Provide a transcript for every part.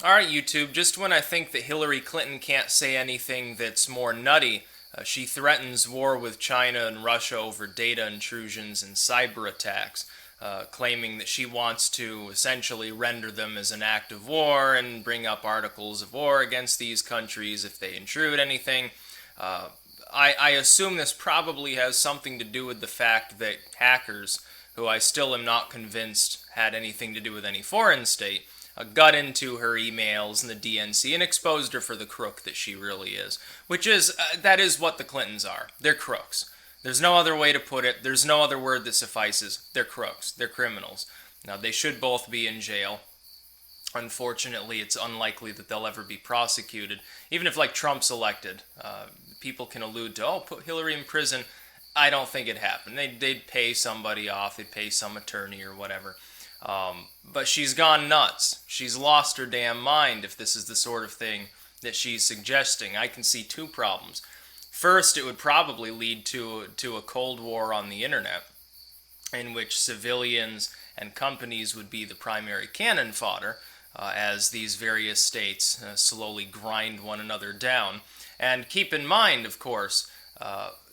Alright, YouTube, just when I think that Hillary Clinton can't say anything that's more nutty, she threatens war with China and Russia over data intrusions and cyber attacks, claiming that she wants to essentially render them as an act of war and bring up articles of war against these countries if they intrude anything. Uh, I assume this probably has something to do with the fact that hackers, who I still am not convinced had anything to do with any foreign state, got into her emails and the DNC and exposed her for the crook that she really is. Which is, that is what the Clintons are. They're crooks. There's no other way to put it. There's no other word that suffices. They're crooks. They're criminals. Now, they should both be in jail. Unfortunately, it's unlikely that they'll ever be prosecuted. Even if, like, Trump's elected, people can allude to, oh, put Hillary in prison. I don't think it'd happen. They'd pay somebody off. They'd pay some attorney or whatever. But she's gone nuts. She's lost her damn mind if this is the sort of thing that she's suggesting. I can see two problems. First, it would probably lead to a Cold War on the internet, in which civilians and companies would be the primary cannon fodder, as these various states slowly grind one another down. And keep in mind, of course,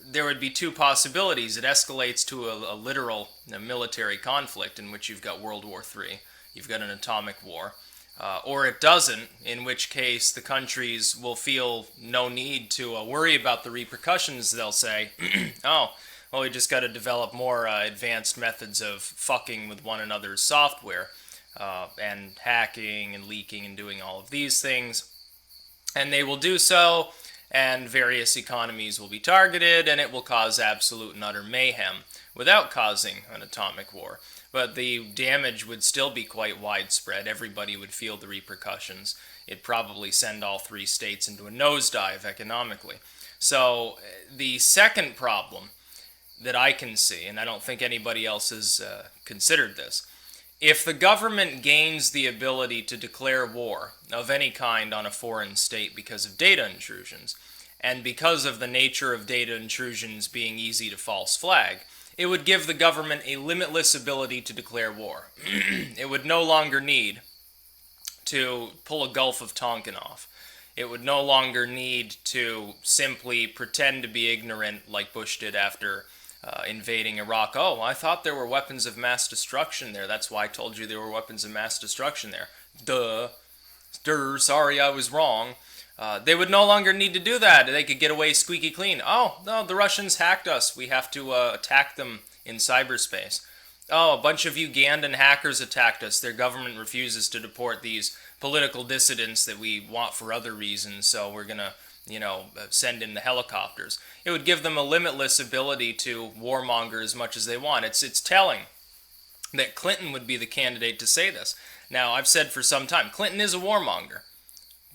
there would be two possibilities. It escalates to a literal military conflict in which you've got World War III, you've got an atomic war, or it doesn't, in which case the countries will feel no need to worry about the repercussions. They'll say, oh, well, we just got to develop more advanced methods of fucking with one another's software, and hacking and leaking and doing all of these things. And they will do so, and various economies will be targeted, and it will cause absolute and utter mayhem without causing an atomic war. But the damage would still be quite widespread. Everybody would feel the repercussions. It'd probably send all three states into a nosedive economically. So the second problem that I can see, and I don't think anybody else has considered this, if the government gains the ability to declare war of any kind on a foreign state because of data intrusions, and because of the nature of data intrusions being easy to false flag, it would give the government a limitless ability to declare war. It would no longer need to pull a Gulf of Tonkin off. It would no longer need to simply pretend to be ignorant like Bush did after invading Iraq. Oh, I thought there were weapons of mass destruction there. That's why I told you there were weapons of mass destruction there. Duh. Sorry, I was wrong. They would no longer need to do that. They could get away squeaky clean. Oh, no, the Russians hacked us. We have to attack them in cyberspace. Oh, a bunch of Ugandan hackers attacked us. Their government refuses to deport these political dissidents that we want for other reasons, so we're going to, send in the helicopters. It would give them a limitless ability to warmonger as much as they want. It's telling that Clinton would be the candidate to say this. Now, I've said for some time, Clinton is a warmonger.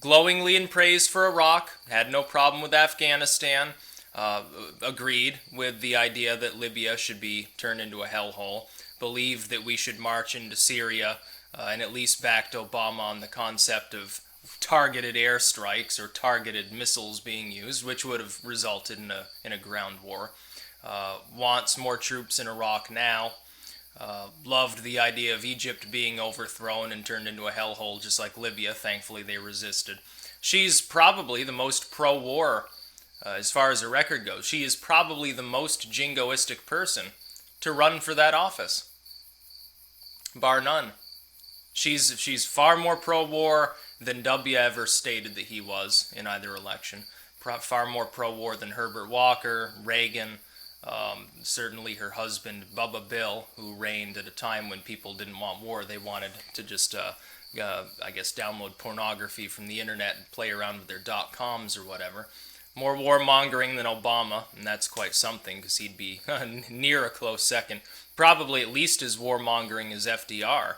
Glowingly in praise for Iraq, had no problem with Afghanistan, agreed with the idea that Libya should be turned into a hellhole, believed that we should march into Syria, and at least backed Obama on the concept of targeted airstrikes or targeted missiles being used, which would have resulted in a ground war. Wants more troops in Iraq now. Loved the idea of Egypt being overthrown and turned into a hellhole just like Libya. Thankfully, they resisted. She's probably the most pro-war, as far as her record goes. She is probably the most jingoistic person to run for that office, bar none. She's far more pro-war than W ever stated that he was in either election. Far more pro-war than Herbert Walker, Reagan, certainly her husband Bubba Bill, who reigned at a time when people didn't want war. They wanted to just, I guess, download pornography from the internet and play around with their .coms or whatever. More warmongering than Obama, and that's quite something because he'd be near a close second. Probably at least as warmongering as FDR.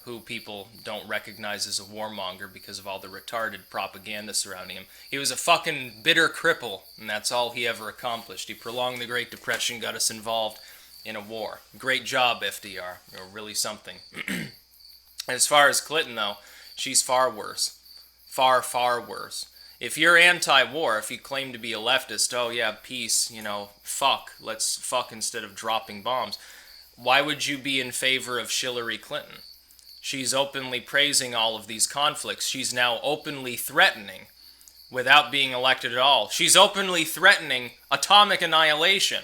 Who people don't recognize as a warmonger because of all the retarded propaganda surrounding him. He was a fucking bitter cripple, and that's all he ever accomplished. He prolonged the Great Depression, got us involved in a war. Great job, FDR. You're really something. As far as Clinton, though, she's far worse. Far, far worse. If you're anti-war, if you claim to be a leftist, oh yeah, peace, fuck, let's fuck instead of dropping bombs, why would you be in favor of Hillary Clinton? She's openly praising all of these conflicts. She's now openly threatening, without being elected at all, she's openly threatening atomic annihilation.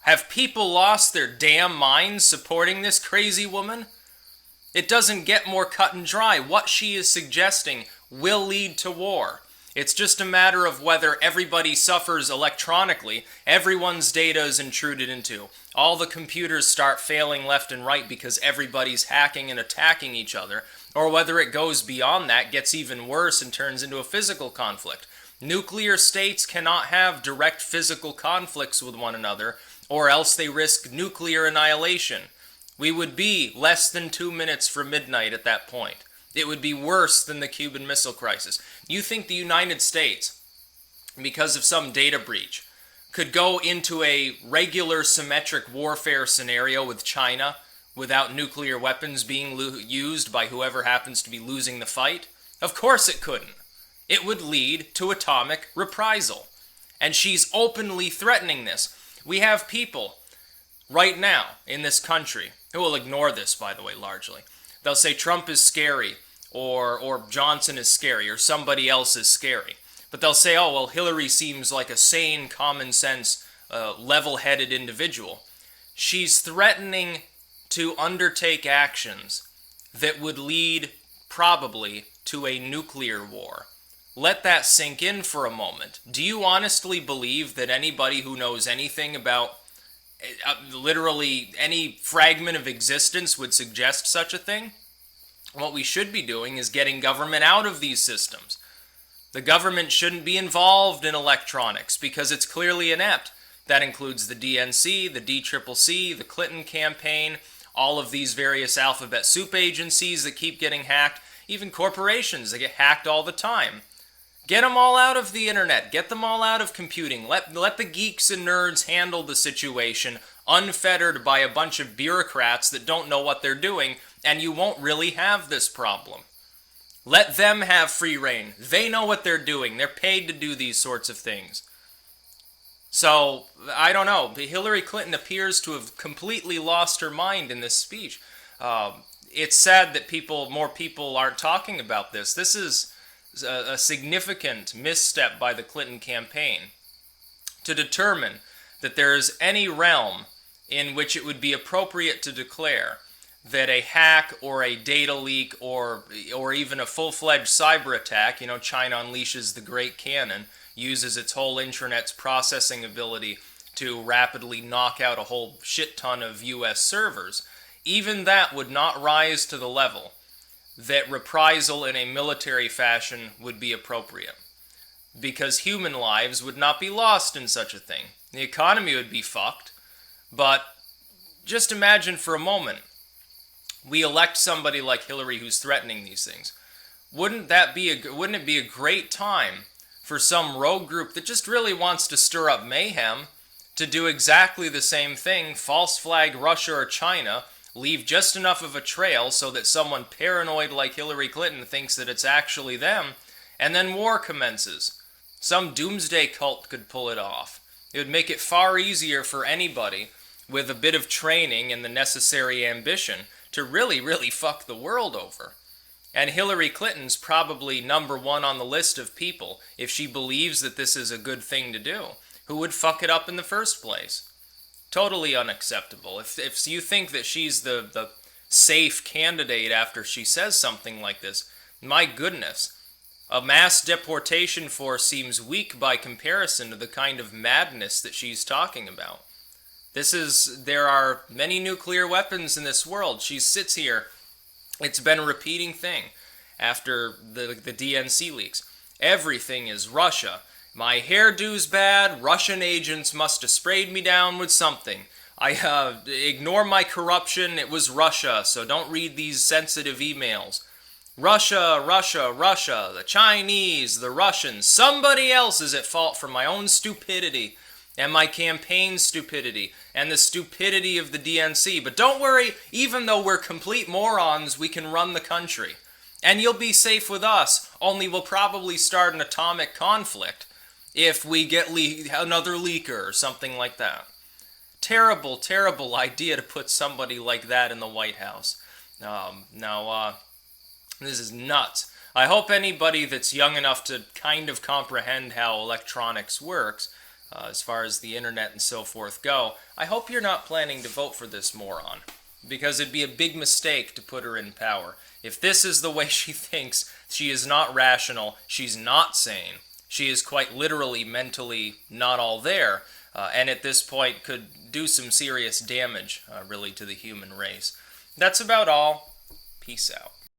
Have people lost their damn minds supporting this crazy woman? It doesn't get more cut and dry. What she is suggesting will lead to war. It's just a matter of whether everybody suffers electronically, everyone's data is intruded into, all the computers start failing left and right because everybody's hacking and attacking each other, or whether it goes beyond that, gets even worse and turns into a physical conflict. Nuclear states cannot have direct physical conflicts with one another, or else they risk nuclear annihilation. We would be less than 2 minutes from midnight at that point. It would be worse than the Cuban Missile Crisis. You think the United States, because of some data breach, could go into a regular symmetric warfare scenario with China without nuclear weapons being used by whoever happens to be losing the fight? Of course it couldn't. It would lead to atomic reprisal. And she's openly threatening this. We have people right now in this country who will ignore this, by the way, largely. They'll say Trump is scary, or Johnson is scary, or somebody else is scary. But they'll say, oh, well, Hillary seems like a sane, common sense, level-headed individual. She's threatening to undertake actions that would lead, probably, to a nuclear war. Let that sink in for a moment. Do you honestly believe that anybody who knows anything about literally any fragment of existence would suggest such a thing? What we should be doing is getting government out of these systems. The government shouldn't be involved in electronics because it's clearly inept. That includes the DNC, the DCCC, the Clinton campaign, all of these various alphabet soup agencies that keep getting hacked, even corporations that get hacked all the time. Get them all out of the internet. Get them all out of computing. Let the geeks and nerds handle the situation unfettered by a bunch of bureaucrats that don't know what they're doing, and you won't really have this problem. Let them have free reign. They know what they're doing. They're paid to do these sorts of things. So, I don't know. Hillary Clinton appears to have completely lost her mind in this speech. It's sad that more people aren't talking about this. This is a significant misstep by the Clinton campaign to determine that there is any realm in which it would be appropriate to declare that a hack or a data leak or even a full-fledged cyber attack, China unleashes the Great Cannon, uses its whole intranet's processing ability to rapidly knock out a whole shit ton of U.S. servers, even that would not rise to the level that reprisal in a military fashion would be appropriate. Because human lives would not be lost in such a thing. The economy would be fucked, but just imagine for a moment, we elect somebody like Hillary who's threatening these things. Wouldn't it be a great time for some rogue group that just really wants to stir up mayhem to do exactly the same thing, false flag Russia or China, leave just enough of a trail so that someone paranoid like Hillary Clinton thinks that it's actually them, and then war commences. Some doomsday cult could pull it off. It would make it far easier for anybody with a bit of training and the necessary ambition to really, really fuck the world over. And Hillary Clinton's probably number one on the list of people, if she believes that this is a good thing to do, who would fuck it up in the first place. Totally unacceptable. If you think that she's the safe candidate after she says something like this, my goodness. A mass deportation force seems weak by comparison to the kind of madness that she's talking about. There are many nuclear weapons in this world. She sits here. It's been a repeating thing after the DNC leaks. Everything is Russia. My hairdo's bad. Russian agents must have sprayed me down with something. I ignore my corruption. It was Russia, so don't read these sensitive emails. Russia, Russia, Russia, the Chinese, the Russians. Somebody else is at fault for my own stupidity and my campaign's stupidity and the stupidity of the DNC. But don't worry, even though we're complete morons, we can run the country. And you'll be safe with us, only we'll probably start an atomic conflict if we get another leaker or something like that. Terrible, terrible idea to put somebody like that in the White House. This is nuts. I hope anybody that's young enough to kind of comprehend how electronics works, as far as the internet and so forth go, I hope you're not planning to vote for this moron. Because it'd be a big mistake to put her in power. If this is the way she thinks, she is not rational, she's not sane, she is quite literally mentally not all there, and at this point could do some serious damage, really, to the human race. That's about all. Peace out.